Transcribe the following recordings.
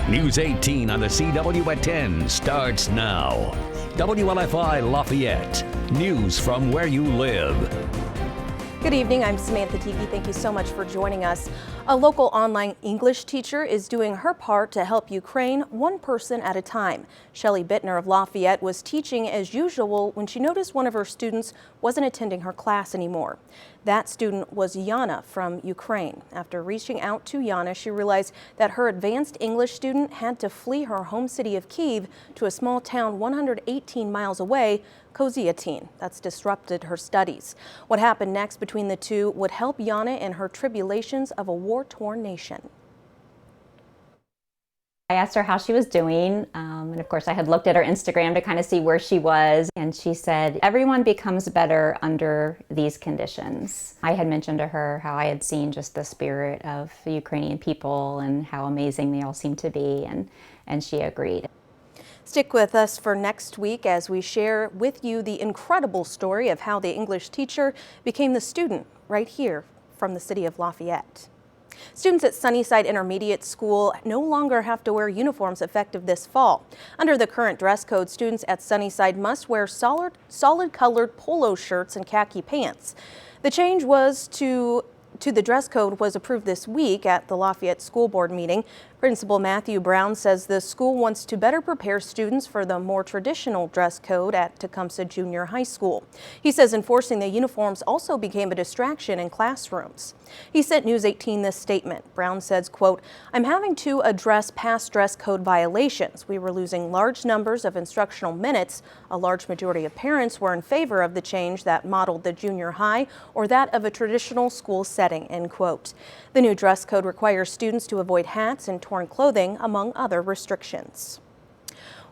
News 18 on the CW at 10 starts now. WLFI Lafayette. News from where you live. Good evening, I'm Samantha TV. Thank you so much for joining us. A local online English teacher is doing her part to help Ukraine one person at a time. Shelley Bittner of Lafayette was teaching as usual when she noticed one of her students wasn't attending her class anymore. That student was Yana from Ukraine. After reaching out to Yana, she realized that her advanced English student had to flee her home city of Kyiv to a small town 118 miles away, Koziatin. That's disrupted her studies. What happened next between the two would help Yana in her tribulations of a war-torn nation. I asked her how she was doing, and of course I had looked at her Instagram to kind of see where she was, and she said, everyone becomes better under these conditions. I had mentioned to her how I had seen just the spirit of the Ukrainian people and how amazing they all seem to be, and she agreed. Stick with us for next week as we share with you the incredible story of how the English teacher became the student right here from the city of Lafayette. Students at Sunnyside Intermediate School no longer have to wear uniforms effective this fall. Under the current dress code, students at Sunnyside must wear solid colored polo shirts and khaki pants. The change to the dress code was approved this week at the Lafayette School Board meeting. Principal Matthew Brown says the school wants to better prepare students for the more traditional dress code at Tecumseh Junior High School. He says enforcing the uniforms also became a distraction in classrooms. He sent News 18 this statement. Brown says, quote, "I'm having to address past dress code violations. We were losing large numbers of instructional minutes. A large majority of parents were in favor of the change that modeled the junior high or that of a traditional school setting," end quote. The new dress code requires students to avoid hats and torn clothing, among other restrictions.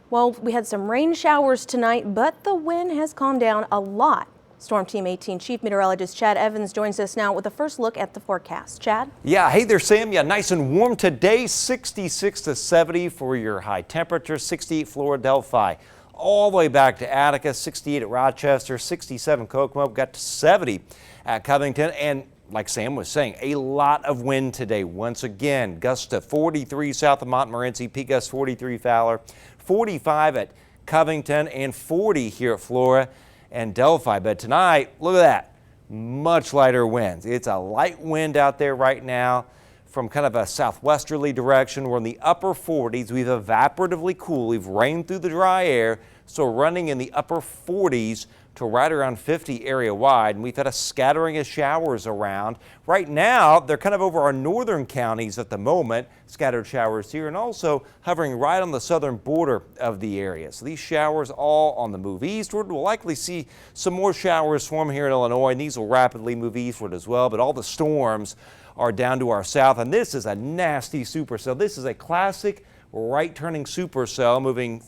Well, we had some rain showers tonight, but the wind has calmed down a lot. Storm Team 18 Chief Meteorologist Chad Evans joins us now with a first look at the forecast. Chad? Yeah, hey there, Sam. Yeah, nice and warm today, 66 to 70 for your high temperature, 68 Florida, Delphi. All the way back to Attica, 68 at Rochester, 67 Kokomo, got to 70 at Covington, and like Sam was saying, a lot of wind today. Once again, gusts to 43 south of Montmorency, peak gust 43 Fowler, 45 at Covington, and 40 here at Flora and Delphi. But tonight, look at that, much lighter winds. It's a light wind out there right now from kind of a southwesterly direction. We're in the upper 40s. We've evaporatively cooled. We've rained through the dry air, so running in the upper 40s to right around 50 area wide, and we've had a scattering of showers around. Right now, they're kind of over our northern counties at the moment, scattered showers here, and also hovering right on the southern border of the area. So these showers all on the move eastward. We'll likely see some more showers form here in Illinois, and these will rapidly move eastward as well, but all the storms are down to our south, and this is a nasty supercell. This is a classic right-turning supercell moving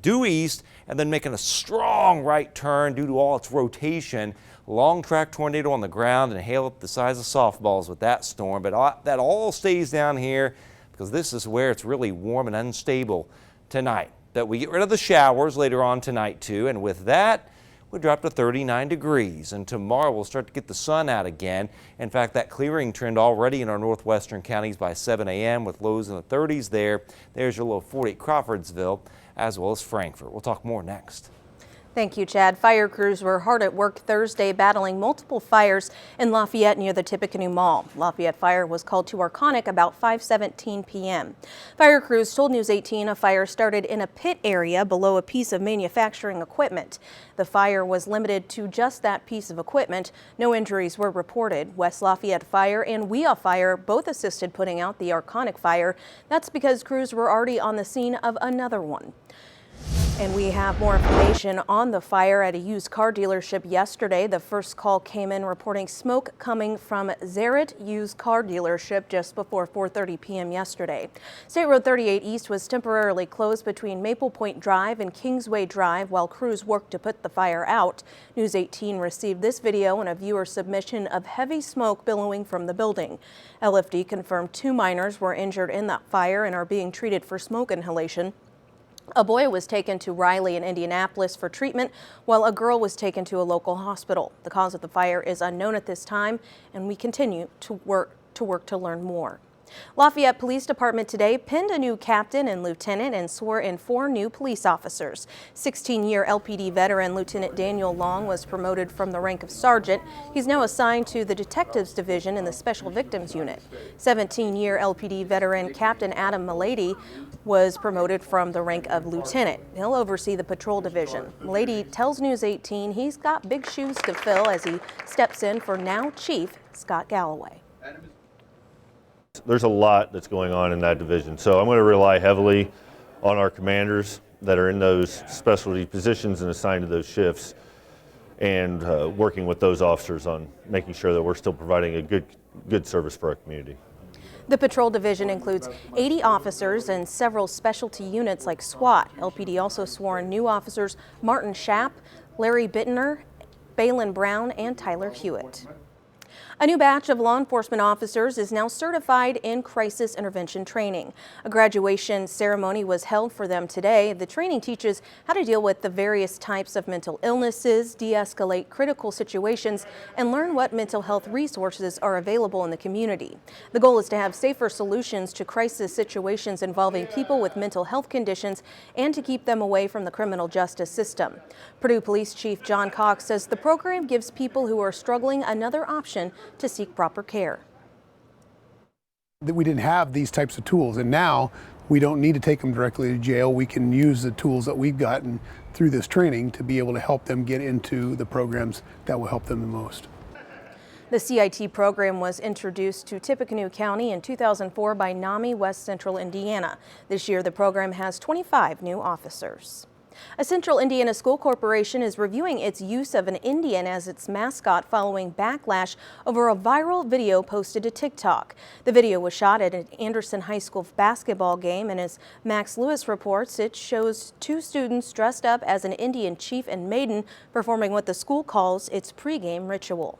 due east and then making a strong right turn due to all its rotation. Long track tornado on the ground and hail up the size of softballs with that storm. But that all stays down here because this is where it's really warm and unstable tonight. But we get rid of the showers later on tonight too, and with that we drop to 39 degrees, and tomorrow we'll start to get the sun out again. In fact, that clearing trend already in our northwestern counties by 7 a.m. with lows in the 30s there. There's your low 40 at Crawfordsville as well as Frankfort. We'll talk more next. Thank you, Chad. Fire crews were hard at work Thursday battling multiple fires in Lafayette near the Tippecanoe Mall. Lafayette Fire was called to Arconic about 5:17 p.m. Fire crews told News 18 a fire started in a pit area below a piece of manufacturing equipment. The fire was limited to just that piece of equipment. No injuries were reported. West Lafayette Fire and WEA Fire both assisted putting out the Arconic fire. That's because crews were already on the scene of another one. And we have more information on the fire at a used car dealership yesterday. The first call came in reporting smoke coming from Zaret used car dealership just before 4:30 p.m. yesterday. State Road 38 East was temporarily closed between Maple Point Drive and Kingsway Drive while crews worked to put the fire out. News 18 received this video and a viewer submission of heavy smoke billowing from the building. LFD confirmed 2 minors were injured in that fire and are being treated for smoke inhalation. A boy was taken to Riley in Indianapolis for treatment, while a girl was taken to a local hospital. The cause of the fire is unknown at this time, and we continue to work to learn more. Lafayette Police Department today pinned a new captain and lieutenant and swore in 4 new police officers. 16-year LPD veteran Lieutenant Daniel Long was promoted from the rank of sergeant. He's now assigned to the Detectives Division in the Special Victims Unit. 17-year LPD veteran Captain Adam Milady was promoted from the rank of lieutenant. He'll oversee the patrol division. Milady tells News 18 he's got big shoes to fill as he steps in for now Chief Scott Galloway. There's a lot that's going on in that division, so I'm going to rely heavily on our commanders that are in those specialty positions and assigned to those shifts, and working with those officers on making sure that we're still providing a good service for our community. The patrol division includes 80 officers and several specialty units like SWAT. LPD also swore in new officers Martin Schapp, Larry Bittner, Balin Brown, and Tyler Hewitt. A new batch of law enforcement officers is now certified in crisis intervention training. A graduation ceremony was held for them today. The training teaches how to deal with the various types of mental illnesses, de-escalate critical situations, and learn what mental health resources are available in the community. The goal is to have safer solutions to crisis situations involving people with mental health conditions and to keep them away from the criminal justice system. Purdue Police Chief John Cox says the program gives people who are struggling another option to seek proper care. We didn't have these types of tools, and now we don't need to take them directly to jail. We can use the tools that we've gotten through this training to be able to help them get into the programs that will help them the most. The CIT program was introduced to Tippecanoe County in 2004 by NAMI West Central Indiana. This year, the program has 25 new officers. A Central Indiana school corporation is reviewing its use of an Indian as its mascot following backlash over a viral video posted to TikTok. The video was shot at an Anderson High School basketball game, and as Max Lewis reports, it shows 2 students dressed up as an Indian chief and maiden performing what the school calls its pregame ritual.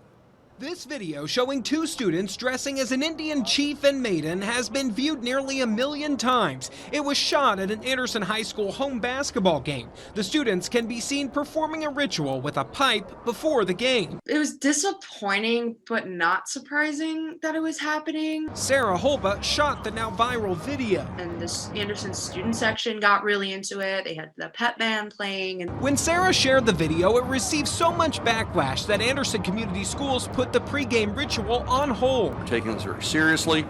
This video showing 2 students dressing as an Indian chief and maiden has been viewed nearly 1 million times. It was shot at an Anderson High School home basketball game. The students can be seen performing a ritual with a pipe before the game. It was disappointing, but not surprising that it was happening. Sarah Holba shot the now viral video. And this Anderson student section got really into it. They had the pep band playing. And when Sarah shared the video, it received so much backlash that Anderson Community Schools put the pregame ritual on hold. We're taking this very seriously.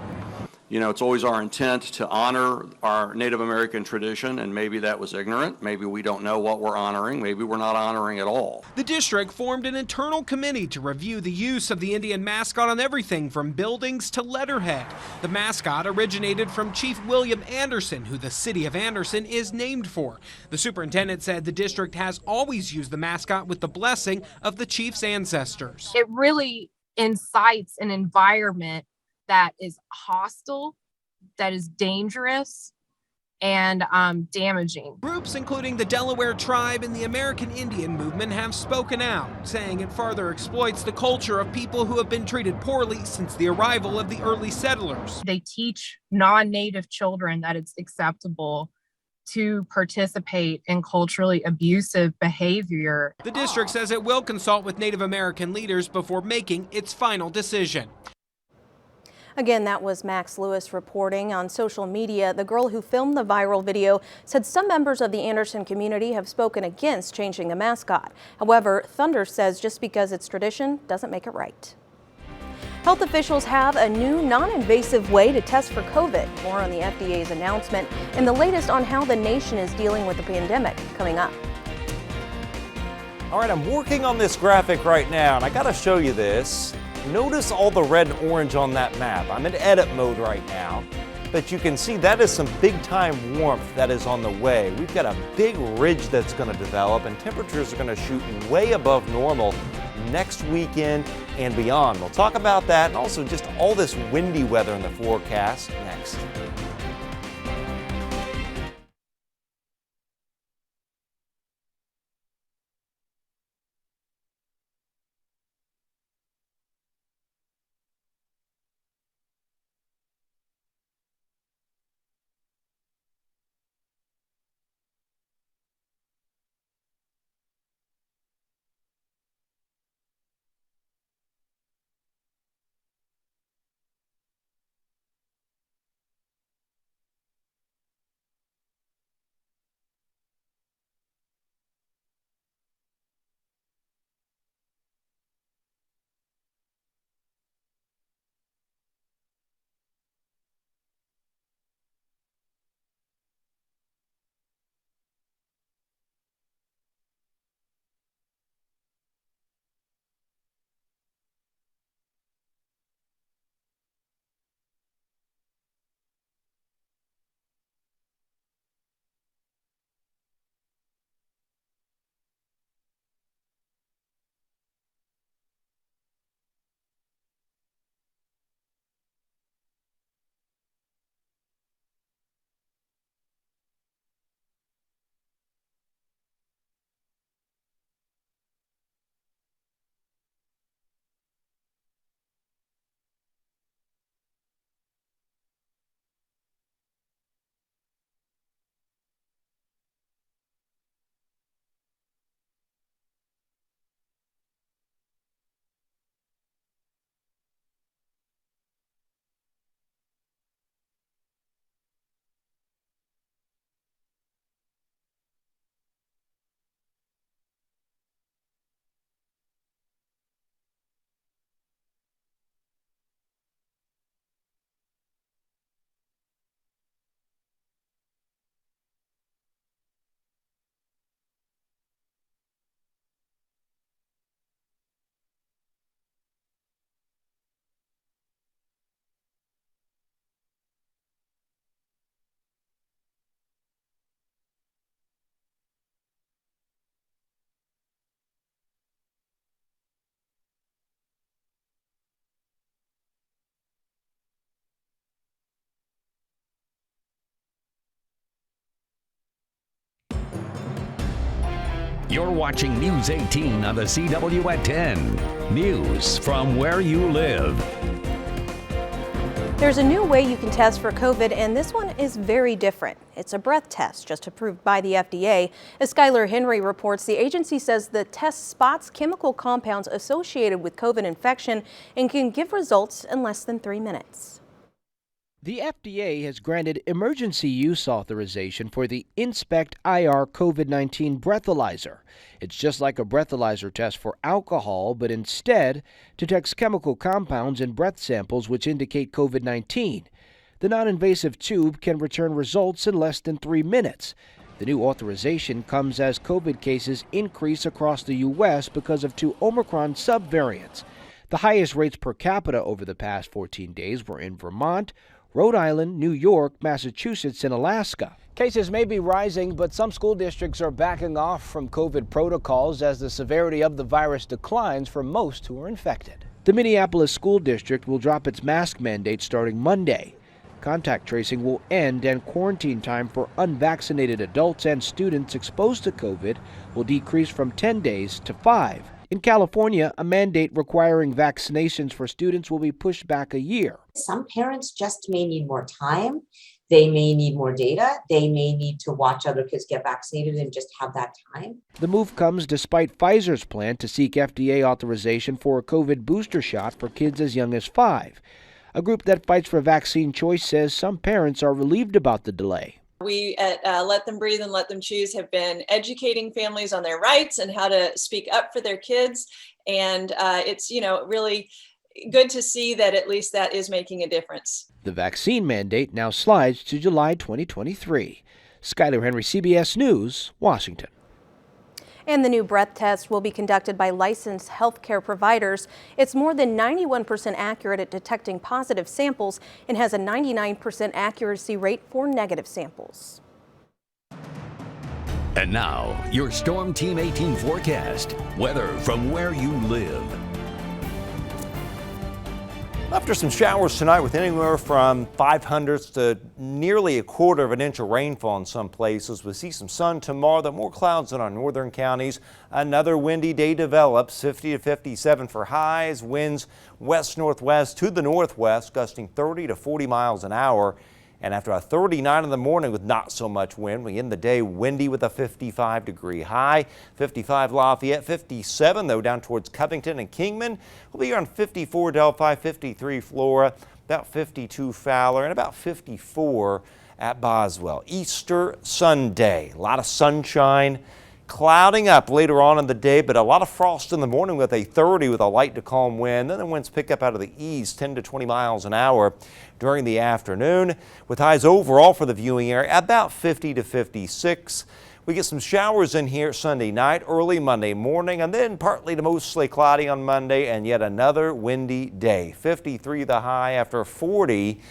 You know, it's always our intent to honor our Native American tradition, and maybe that was ignorant. Maybe we don't know what we're honoring. Maybe we're not honoring at all. The district formed an internal committee to review the use of the Indian mascot on everything from buildings to letterhead. The mascot originated from Chief William Anderson, who the city of Anderson is named for. The superintendent said the district has always used the mascot with the blessing of the chief's ancestors. It really incites an environment that is hostile, that is dangerous, and damaging. Groups including the Delaware Tribe and the American Indian Movement have spoken out, saying it further exploits the culture of people who have been treated poorly since the arrival of the early settlers. They teach non-native children that it's acceptable to participate in culturally abusive behavior. The district says it will consult with Native American leaders before making its final decision. Again, that was Max Lewis reporting. On social media, the girl who filmed the viral video said some members of the Anderson community have spoken against changing the mascot. However, Thunder says just because it's tradition doesn't make it right. Health officials have a new non-invasive way to test for COVID. More on the FDA's announcement and the latest on how the nation is dealing with the pandemic coming up. All right, I'm working on this graphic right now, and I got to show you this. Notice all the red and orange on that map. I'm in edit mode right now, but you can see that is some big time warmth that is on the way. We've got a big ridge that's going to develop, and temperatures are going to shoot way above normal next weekend and beyond. We'll talk about that and also just all this windy weather in the forecast next. You're watching News 18 on the CW at 10. News from where you live. There's a new way you can test for COVID, and this one is very different. It's a breath test just approved by the FDA. As Skylar Henry reports, the agency says the test spots chemical compounds associated with COVID infection and can give results in less than 3 minutes. The FDA has granted emergency use authorization for the Inspect IR COVID-19 breathalyzer. It's just like a breathalyzer test for alcohol, but instead detects chemical compounds in breath samples which indicate COVID-19. The non-invasive tube can return results in less than 3 minutes. The new authorization comes as COVID cases increase across the U.S. because of 2 Omicron subvariants. The highest rates per capita over the past 14 days were in Vermont, Rhode Island, New York, Massachusetts, and Alaska. Cases may be rising, but some school districts are backing off from COVID protocols as the severity of the virus declines for most who are infected. The Minneapolis School District will drop its mask mandate starting Monday. Contact tracing will end, and quarantine time for unvaccinated adults and students exposed to COVID will decrease from 10 days to 5. In California, a mandate requiring vaccinations for students will be pushed back a year. Some parents just may need more time. They may need more data. They may need to watch other kids get vaccinated and just have that time. The move comes despite Pfizer's plan to seek FDA authorization for a COVID booster shot for kids as young as 5. A group that fights for vaccine choice says some parents are relieved about the delay. We at Let Them Breathe and Let Them Choose have been educating families on their rights and how to speak up for their kids. And it's, really good to see that at least that is making a difference. The vaccine mandate now slides to July 2023. Skylar Henry, CBS News, Washington. And the new breath test will be conducted by licensed healthcare providers. It's more than 91% accurate at detecting positive samples and has a 99% accuracy rate for negative samples. And now, your Storm Team 18 forecast. Weather from where you live. After some showers tonight with anywhere from 0.05 to nearly 1/4 inch of rainfall in some places. We'll see some sun tomorrow, though more clouds in our northern counties. Another windy day develops, 50 to 57 for highs. Winds west-northwest to the northwest, gusting 30 to 40 miles an hour. And after a 39 in the morning with not so much wind, we end the day windy with a 55-degree high. 55 Lafayette, 57 though down towards Covington and Kingman. We'll be around 54 Delphi, 53 Flora, about 52 Fowler, and about 54 at Boswell. Easter Sunday, a lot of sunshine. Clouding up later on in the day, but a lot of frost in the morning with a 30 with a light to calm wind. Then the winds pick up out of the east, 10 to 20 miles an hour during the afternoon, with highs overall for the viewing area about 50 to 56. We get some showers in here Sunday night, early Monday morning, and then partly to mostly cloudy on Monday, and yet another windy day. 53 the high after 40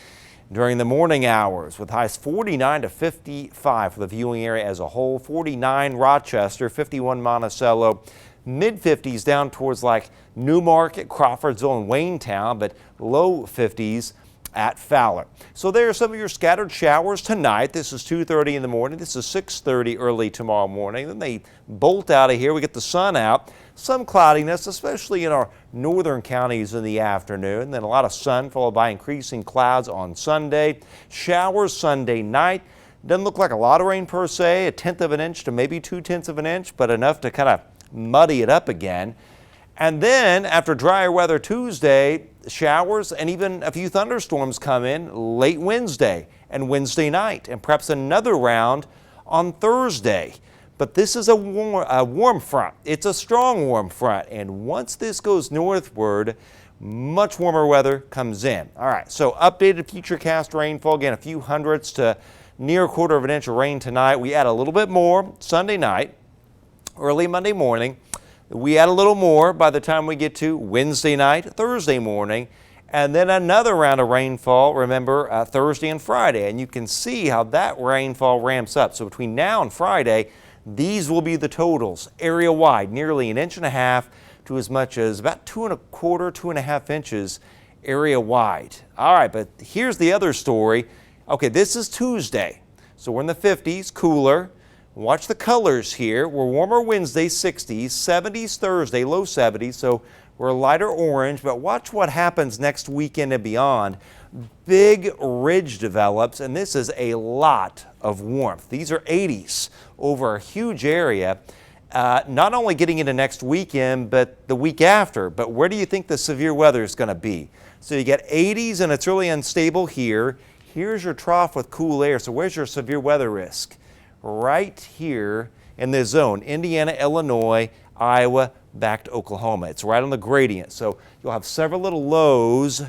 during the morning hours, with highs 49 to 55 for the viewing area as a whole. 49 Rochester, 51 Monticello, mid-50s down towards like Newmarket, Crawfordsville, and Waynetown, but low 50s at Fowler. So there are some of your scattered showers tonight. This is 2:30 in the morning. This is 6:30 early tomorrow morning. Then they bolt out of here. We get the sun out. Some cloudiness, especially in our northern counties in the afternoon. Then a lot of sun followed by increasing clouds on Sunday. Showers Sunday night. Doesn't look like a lot of rain per se, 1/10 of an inch to maybe 2/10 of an inch, but enough to kind of muddy it up again. And then after drier weather Tuesday, showers and even a few thunderstorms come in late Wednesday and Wednesday night, and perhaps another round on Thursday. But this is a warm front. It's a strong warm front, and once this goes northward, much warmer weather comes in. All right, so updated futurecast rainfall, again, a few hundredths to near 1/4 inch of rain tonight. We add a little bit more Sunday night, early Monday morning. We add a little more by the time we get to Wednesday night, Thursday morning, and then another round of rainfall, remember, Thursday and Friday. And you can see how that rainfall ramps up. So between now and Friday, these will be the totals area-wide, nearly 1.5 inches to as much as about 2 1/4, 2.5 inches area-wide. All right, but here's the other story. Okay, this is Tuesday, so we're in the 50s, cooler. Watch the colors here. We're warmer Wednesday, 60s, 70s Thursday, low 70s, so we're a lighter orange, but watch what happens next weekend and beyond. Big ridge develops, and this is a lot of warmth. These are 80s over a huge area. Not only getting into next weekend, but the week after. But where do you think the severe weather is going to be? So you get 80s, and it's really unstable here. Here's your trough with cool air. So where's your severe weather risk? Right here in this zone, Indiana, Illinois, Iowa, back to Oklahoma. It's right on the gradient. So you'll have several little lows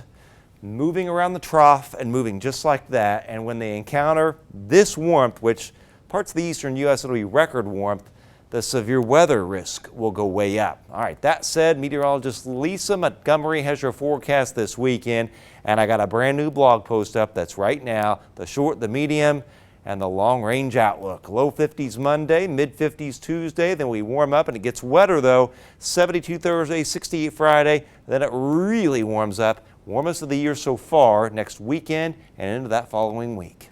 moving around the trough and moving just like that. And when they encounter this warmth, which parts of the eastern U.S. it'll be record warmth, the severe weather risk will go way up. All right, that said, meteorologist Lisa Montgomery has your forecast this weekend, and I got a brand new blog post up that's right now, the short, the medium, and the long range outlook. Low 50s Monday, mid 50s Tuesday, then we warm up and it gets wetter though. 72 Thursday, 68 Friday, then it really warms up. Warmest of the year so far next weekend and into that following week.